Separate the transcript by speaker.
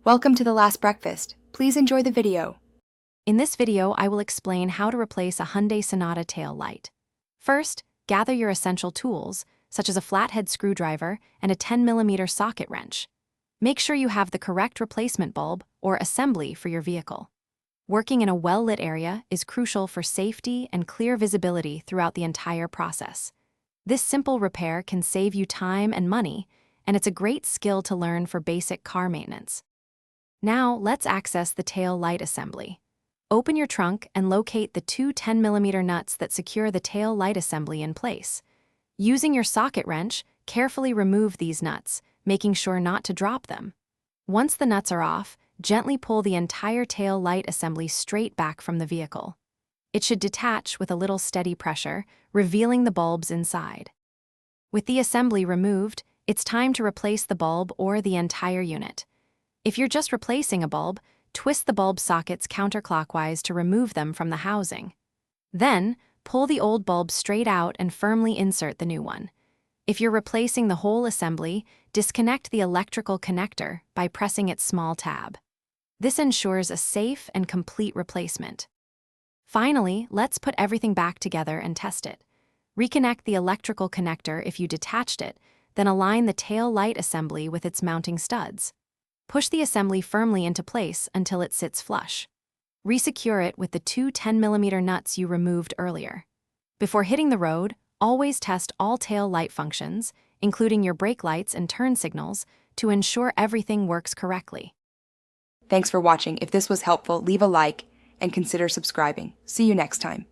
Speaker 1: Welcome to the last breakfast. Please enjoy the video.
Speaker 2: In this video, I will explain how to replace a Hyundai Sonata tail light. First, gather your essential tools, such as a flathead screwdriver and a 10mm socket wrench. Make sure you have the correct replacement bulb or assembly for your vehicle. Working in a well-lit area is crucial for safety and clear visibility throughout the entire process. This simple repair can save you time and money, and it's a great skill to learn for basic car maintenance. Now, let's access the tail light assembly. Open your trunk and locate the two 10mm nuts that secure the tail light assembly in place. Using your socket wrench, carefully remove these nuts, making sure not to drop them. Once the nuts are off, gently pull the entire tail light assembly straight back from the vehicle. It should detach with a little steady pressure, revealing the bulbs inside. With the assembly removed, it's time to replace the bulb or the entire unit. If you're just replacing a bulb, twist the bulb sockets counterclockwise to remove them from the housing. Then, pull the old bulb straight out and firmly insert the new one. If you're replacing the whole assembly, disconnect the electrical connector by pressing its small tab. This ensures a safe and complete replacement. Finally, let's put everything back together and test it. Reconnect the electrical connector if you detached it, then align the tail light assembly with its mounting studs. Push the assembly firmly into place until it sits flush. Resecure it with the two 10mm nuts you removed earlier. Before hitting the road, always test all tail light functions, including your brake lights and turn signals, to ensure everything works correctly.
Speaker 1: Thanks for watching. If this was helpful, leave a like and consider subscribing. See you next time.